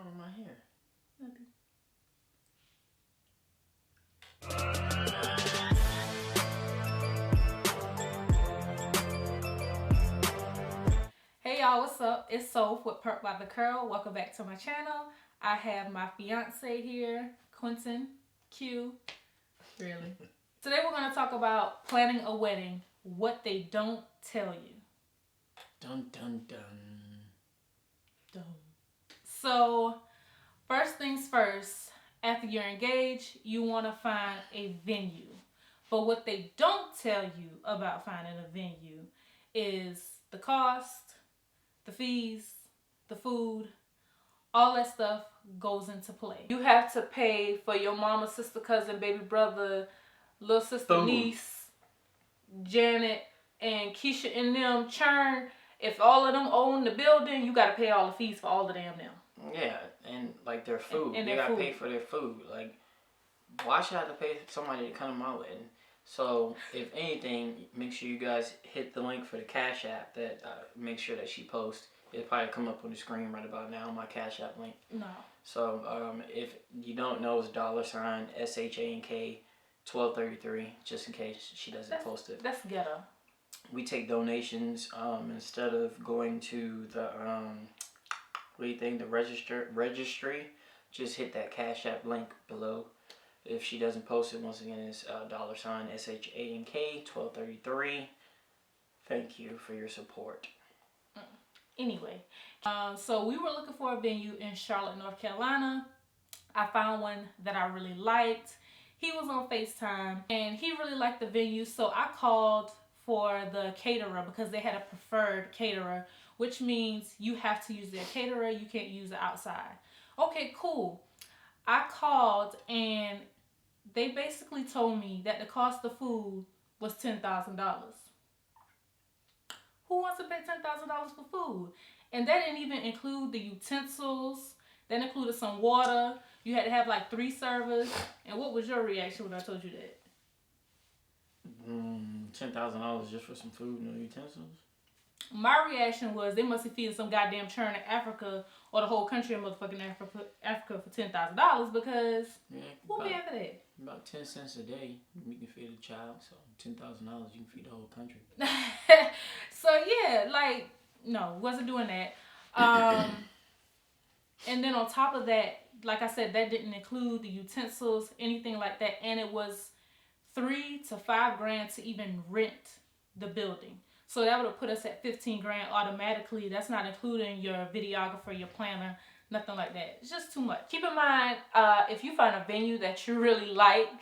wrong with my hair? Nothing. Hey y'all, what's up? It's Soph with Perk by the Curl. Welcome back to my channel. I have my fiance here, Quentin Q. Really? Today we're going to talk about planning a wedding, what they don't tell you. Dun dun dun. Dun. So, first things first, after you're engaged, you want to find a venue. But what they don't tell you about finding a venue is the cost, the fees, the food, all that stuff goes into play. You have to pay for your mama, sister, cousin, baby brother, little sister, niece, Janet, and Keisha and them churn. If all of them own the building, you got to pay all the fees for all of them now. Yeah, and like their food. And they got to pay for their food. Like, why should I have to pay for somebody to come to my wedding? So, if anything, make sure you guys hit the link for the Cash App that make sure that she posts. It'll probably come up on the screen right about now, my Cash App link. No. So, if you don't know, it's $SHANK 1233, just in case she doesn't post it. That's ghetto. We take donations instead of going to the what do you think, the registry. Just hit that Cash App link below. If she doesn't post it, once again, it's $SHANK 1233. Thank you for your support. Anyway, so we were looking for a venue in Charlotte, North Carolina. I found one that I really liked. He was on FaceTime and he really liked the venue, so I called for the caterer because they had a preferred caterer, which means you have to use their caterer. You can't use it outside. Okay, cool. I called and they basically told me that the cost of food was $10,000. Who wants to pay $10,000 for food? And that didn't even include the utensils. That included some water. You had to have like 3 servers. And what was your reaction when I told you that? $10,000 just for some food and no utensils? My reaction was they must be feeding some goddamn churn in Africa or the whole country of motherfucking Africa for $10,000 because who paying for that? About 10 cents a day, you can feed a child. So $10,000, you can feed the whole country. So yeah, like no, wasn't doing that. And then on top of that, like I said, that didn't include the utensils, anything like that, and it was $3 to $5 grand to even rent the building. So that would have put us at $15 grand automatically. That's not including your videographer, your planner, nothing like that. It's just too much. Keep in mind, if you find a venue that you really like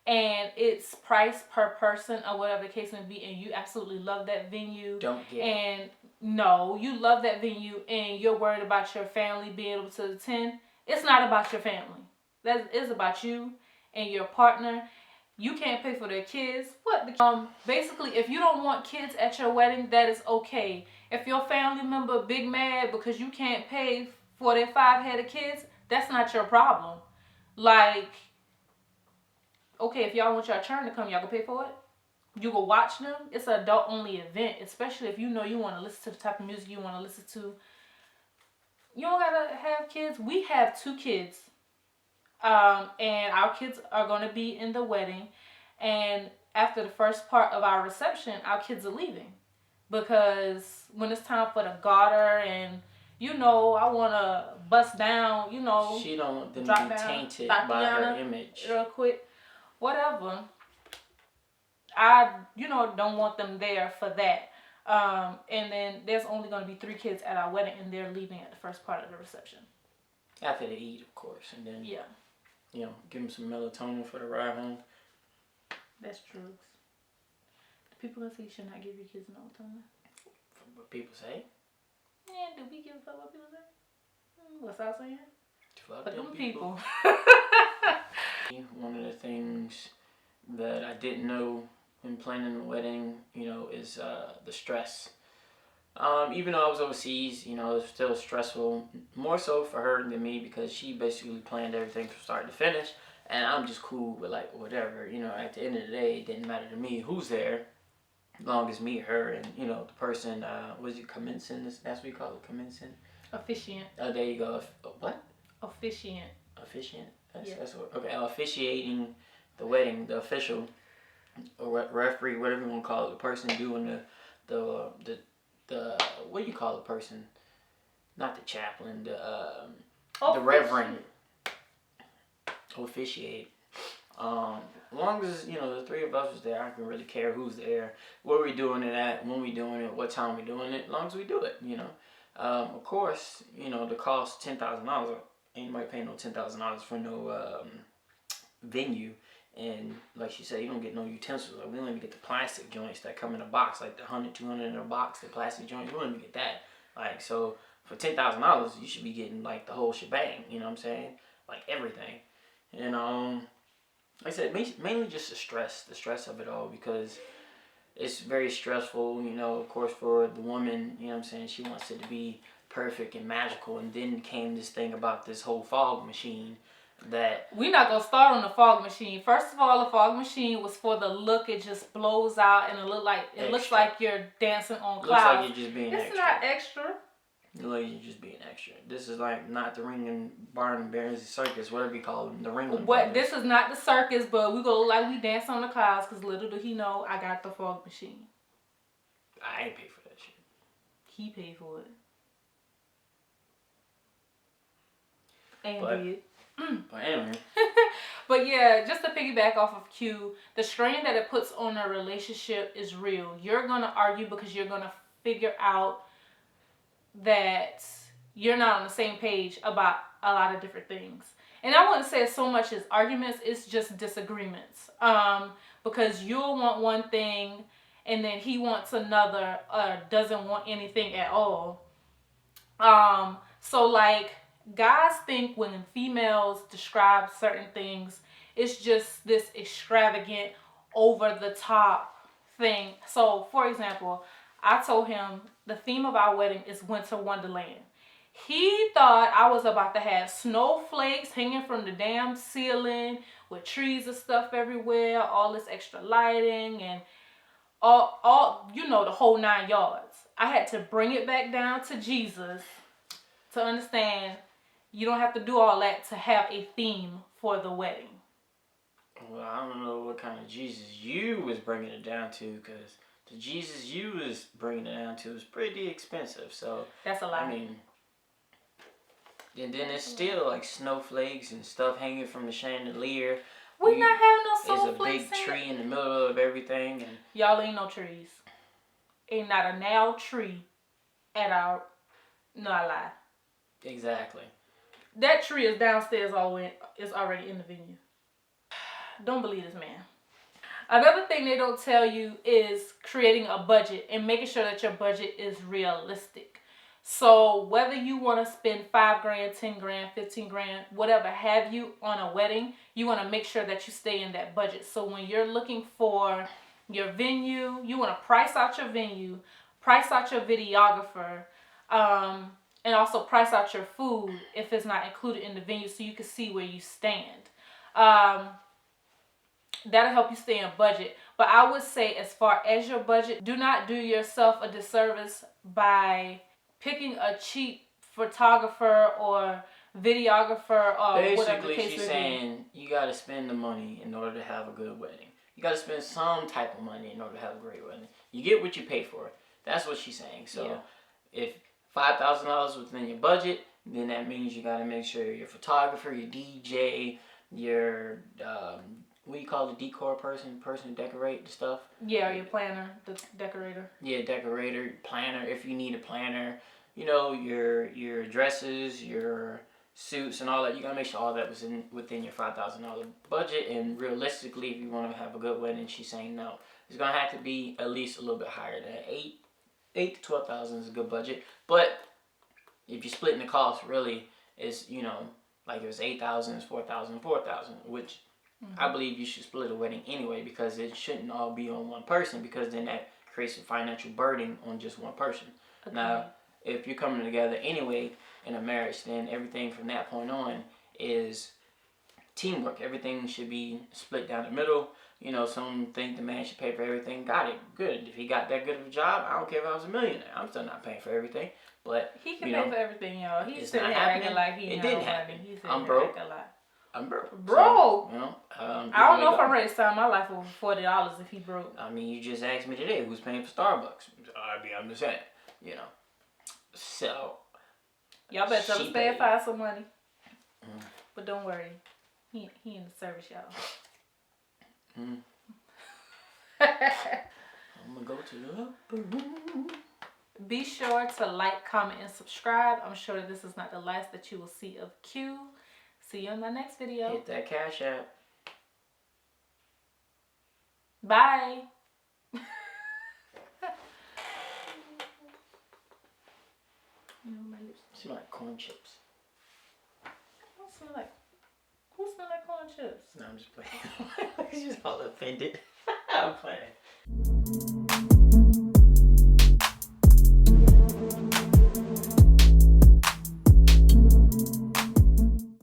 and it's priced per person or whatever the case may be, and you absolutely love that venue. Don't get and no, you love that venue and you're worried about your family being able to attend. It's not about your family. That is about you and your partner. You can't pay for their kids. Basically, if you don't want kids at your wedding, that is okay. If your family member big mad because you can't pay for their 5-headed kids, that's not your problem. Like, okay, if y'all want your turn to come, y'all can pay for it. You go watch them. It's an adult-only event, especially if you know you want to listen to the type of music you want to listen to. You don't gotta have kids. We have 2 kids. And our kids are going to be in the wedding. And after the first part of our reception, our kids are leaving. Because when it's time for the garter and, you know, I want to bust down, you know. She don't want them to be tainted by her image. Real quick. Whatever. I, don't want them there for that. And then there's only going to be 3 kids at our wedding and they're leaving at the first part of the reception. After they eat, of course. And then, yeah. Give them some melatonin for the ride home. That's true. People that say you should not give your kids melatonin. What people say? Yeah, do we give a fuck what people say? What's I saying? Fuck them them people. One of the things that I didn't know when planning a wedding, is the stress. Even though I was overseas, it was still stressful, more so for her than me because she basically planned everything from start to finish, and I'm just cool with like whatever, at the end of the day, it didn't matter to me who's there, as long as me, her, and the person, commencing, that's what you call it, commencing? Officiant. Oh, there you go. What? Officiant. Officiant. Yeah. That's what. Okay, officiating the wedding, the official or referee, whatever you want to call it, the person doing the what do you call the person? Not the chaplain, the reverend officiate. As long as the three of us was there, I can really care who's there, where we doing it at, when we doing it, what time we doing it. As long as we do it, Of course, the cost $10,000. Ain't nobody paying no $10,000 for no venue. And like she said, you don't get no utensils. Like, we don't even get the plastic joints that come in a box, like the 100, 200 in a box, the plastic joints. We don't even get that. Like, so for $10,000, you should be getting like the whole shebang. You know what I'm saying? Like everything. And like I said, mainly just the stress of it all, because it's very stressful. Of course, for the woman. You know what I'm saying? She wants it to be perfect and magical, and then came this thing about this whole fog machine. That we're not gonna start on the fog machine. First of all, the fog machine was for the look. It just blows out and it looks like you're dancing on clouds. Looks like you're just being extra. It's not extra. It looks like you're just being extra. This is like not the Ringling Barn and Bears Circus, whatever you call them, the Ringling. What? This is not the circus, but we go look like we dance on the clouds, because little do he know I got the fog machine. I ain't pay for that shit. He paid for it. And did. But anyway. But yeah, just to piggyback off of Q, the strain that it puts on a relationship is real. You're going to argue because you're going to figure out that you're not on the same page about a lot of different things. And I wouldn't say it's so much as arguments, it's just disagreements. Because you'll want one thing and then he wants another, doesn't want anything at all. So like, guys think when females describe certain things, it's just this extravagant, over the top thing. So, for example, I told him the theme of our wedding is Winter Wonderland. He thought I was about to have snowflakes hanging from the damn ceiling with trees and stuff everywhere, all this extra lighting and all the whole 9 yards. I had to bring it back down to Jesus to understand you don't have to do all that to have a theme for the wedding. Well, I don't know what kind of Jesus you was bringing it down to, because the Jesus you was bringing it down to is pretty expensive. So that's a lie. I mean, and then it's still like snowflakes and stuff hanging from the chandelier. We not having no snowflakes. There's a big tree in the middle of everything, and y'all ain't no trees. Ain't not a nail tree at our. No, I lie. Exactly. That tree is downstairs is already in the venue. Don't believe this man. Another thing they don't tell you is creating a budget and making sure that your budget is realistic. So whether you want to spend $5,000, $10,000, $15,000, whatever have you on a wedding, you want to make sure that you stay in that budget. So when you're looking for your venue, you want to price out your venue, price out your videographer, and also price out your food if it's not included in the venue, so you can see where you stand. That'll help you stay in budget. But I would say, as far as your budget, do not do yourself a disservice by picking a cheap photographer or videographer or basically, whatever the case she's may saying you got to spend the money in order to have a good wedding. You got to spend some type of money in order to have a great wedding. You get what you pay for. That's what she's saying. So if $5,000 within your budget, then that means you got to make sure your photographer, your DJ, your what do you call the decor person who decorate the stuff? Yeah, your planner, the decorator. Yeah, decorator, planner. If you need a planner, your dresses, your suits, and all that. You gotta make sure all that was within your $5,000 budget. And realistically, if you want to have a good wedding, she's saying no. It's gonna have to be at least a little bit higher than $8,000 to $12,000 is a good budget. But if you're splitting the cost, really, it's like it was $8,000, it's $4,000, which I believe you should split a wedding anyway, because it shouldn't all be on one person, because then that creates a financial burden on just one person. Okay. Now, if you're coming together anyway in a marriage, then everything from that point on is teamwork. Everything should be split down the middle. You know, some think the man should pay for everything. Got it. Good. If he got that good of a job, I don't care if I was a millionaire. I'm still not paying for everything. But he can you pay know, for everything, y'all. He's it's sitting not here acting happening. like he It had didn't no happen. money. He's I'm sitting here broke. acting like I'm broke. broke. So, you know, I don't know if I'm ready to sign my life over $40 if he broke. I mean, you just asked me today who's paying for Starbucks. I mean, I'm just saying, you know. So, Y'all better tell she us to paid. find some money. But don't worry, he in the service, y'all. I'm gonna go to the upper room. Be sure to like, comment, and subscribe. I'm sure that this is not the last that you will see of Q. See you in my next video. Hit that Cash App. Bye. Smell like corn chips. Who smell like corn chips? No, I'm just playing. She's all offended. I'm playing.